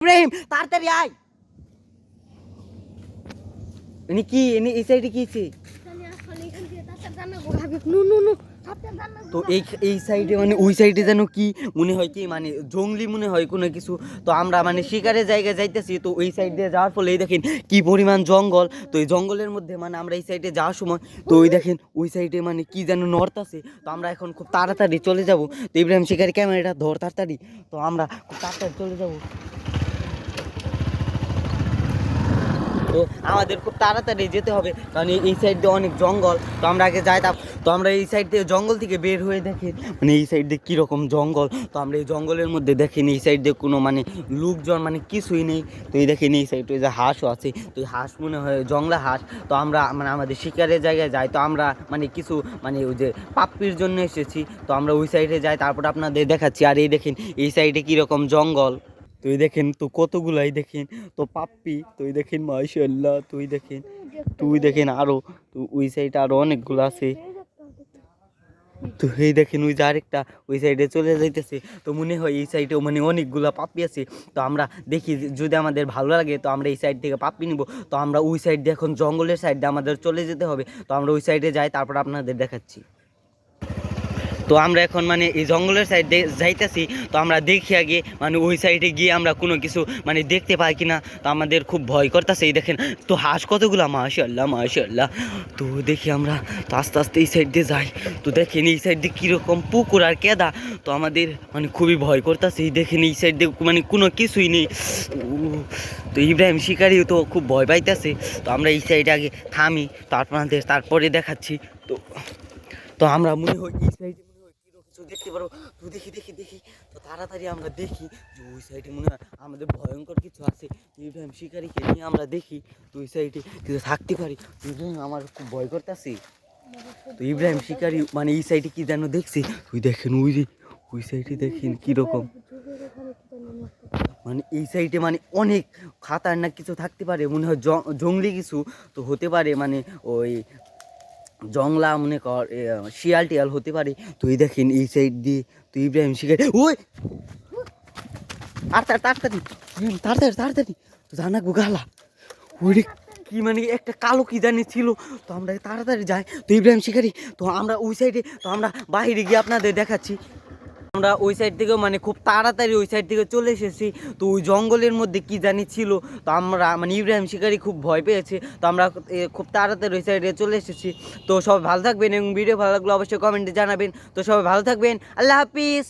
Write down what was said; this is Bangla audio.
ইব্রাহিম তাড়াতাড়ি আয়। এনে কি এনে এই সাইডে কি আছে? তো এই সাইডে মানে ওই সাইডে যেন কি মনে হয় কি মানে জঙ্গলি মনে হয় কোনো কিছু। তো আমরা মানে শিকারের জায়গায় যাইতেছি, তো ওই সাইড দিয়ে যাওয়ার ফলে এই দেখেন কি পরিমাণ জঙ্গল। তো এই জঙ্গলের মধ্যে মানে আমরা এই সাইডে যাওয়ার সময় তো ওই দেখেন ওই সাইডে মানে কি যেন নর্থ আছে। তো আমরা এখন খুব তাড়াতাড়ি চলে যাব। তো ইব্রাহিম শিকারি ক্যামেরাটা ধর তাড়াতাড়ি। তো আমরা খুব তাড়াতাড়ি চলে যাব। তো আমাদের খুব তাড়াতাড়ি যেতে হবে, কারণ এই সাইড দিয়ে অনেক জঙ্গল। তো আমরা আগে যাইতাম। তো আমরা এই সাইড দিয়ে জঙ্গল থেকে বের হয়ে দেখি মানে এই সাইড দিয়ে কীরকম জঙ্গল। তো আমরা এই জঙ্গলের মধ্যে দেখেন এই সাইড দিয়ে কোনো মানে লোকজন মানে কিছুই নেই। তো এই দেখেন এই সাইডে যে হাঁসও আছে, তো এই হাঁস মনে হয় জংলা হাঁস। তো আমরা মানে আমাদের শিকারের জায়গায় যাই। তো আমরা মানে কিছু মানে ওই যে পাপ্পির জন্য এসেছি। তো আমরা ওই সাইডে যাই, তারপর আপনাদের দেখাচ্ছি। আর এই দেখেন এই সাইডে কীরকম জঙ্গল। তুই দেখেন তো কতগুলাই দেখেন তো পাপ্পি। তুই দেখেন মাশাআল্লাহ। তুই দেখেন আরো। তো ওই সাইডে আরো অনেকগুলো আছে। তো এই দেখেন ওই যে আরেকটা ওই সাইডে চলে যাইতেছে। তো মনে হয় এই সাইডেও মানে অনেকগুলা পাপ্পি আছে। তো আমরা দেখি যদি আমাদের ভালো লাগে তো আমরা এই সাইড থেকে পাপ্পি নিব। তো আমরা ওই সাইড দিয়ে এখন জঙ্গলের সাইড দিয়ে আমাদের চলে যেতে হবে। তো আমরা ওই সাইডে যাই, তারপর আপনাদের দেখাচ্ছি। তো আমরা এখন মানে এই জঙ্গলের সাইডে যাইতেছি। তো আমরা দেখি আগে মানে ওই সাইডে গিয়ে আমরা কোনো কিছু মানে দেখতে পাই কিনা। তো আমাদের খুব ভয় করতেছে। এই দেখেন তো হাঁস কতগুলা, মাশাআল্লাহ মাশাআল্লাহ। তো দেখি আমরা তো আস্তে আস্তে এই সাইড দিয়ে যাই। তো দেখেন এই সাইড দিয়ে কীরকম পুকুর আর কেদা। তো আমাদের মানে খুবই ভয় করতেছে। এই দেখেন এই সাইড দিয়ে মানে কোনো কিছুই নেই। তো ইব্রাহিম শিকারিও তো খুব ভয় পাইতেছে। তো আমরা এই সাইডে আগে থামি, তারপরে দেখাচ্ছি। তো তো আমরা মনে হয় এই সাইডে দেখতে পারো। তো দেখি। তো তাড়াতাড়ি আমরা দেখি যে ওই সাইডে মনে হয় আমাদের ভয়ঙ্কর কিছু আছে। ইব্রাহিম শিকারিকে নিয়ে আমরা দেখি তো ওই সাইডে কিছু থাকতে পারি। ইব্রাহিম আমার খুব ভয় করতেছি। তো ইব্রাহিম শিকারি মানে এই সাইডে কি যেন দেখছি। ওই দেখেন ওই সাইডে দেখেন কীরকম মানে এই সাইডে মানে অনেক খাতারনাক কিছু থাকতে পারে। মনে হয় জঙ্গলি কিছু তো হতে পারে, মানে ওই জংলা মনে কর শিয়াল টিয়াল হতে পারে। তুই দেখেন এই সাইড দিয়ে তুই ইব্রাহিম শিকারি ওই আর তাড়াতাড়ি তাড়াতাড়ি তো জানা গুগালা ওই কি মানে একটা কালো কি জানি ছিল। তো আমরা তাড়াতাড়ি যাই। তো ইব্রাহিম শিকারি তো আমরা ওই সাইডে, তো আমরা বাইরে গিয়ে আপনাদের দেখাচ্ছি। আমরা ওই সাইড থেকে মানে খুব তাড়াতাড়ি ওই সাইড থেকে চলে এসেছি। তো ওই জঙ্গলের মধ্যে কি জানি ছিল। তো আমরা মানে ইব্রাহিম শিকারি খুব ভয় পেয়েছে। তো আমরা খুব তাড়াতাড়ি ওই সাইডে চলে এসেছি। তো সবাই ভালো থাকবেন এবং ভিডিও ভালো লাগলে অবশ্যই কমেন্টে জানাবেন। তো সবাই ভালো থাকবেন, আল্লাহ হাফিজ।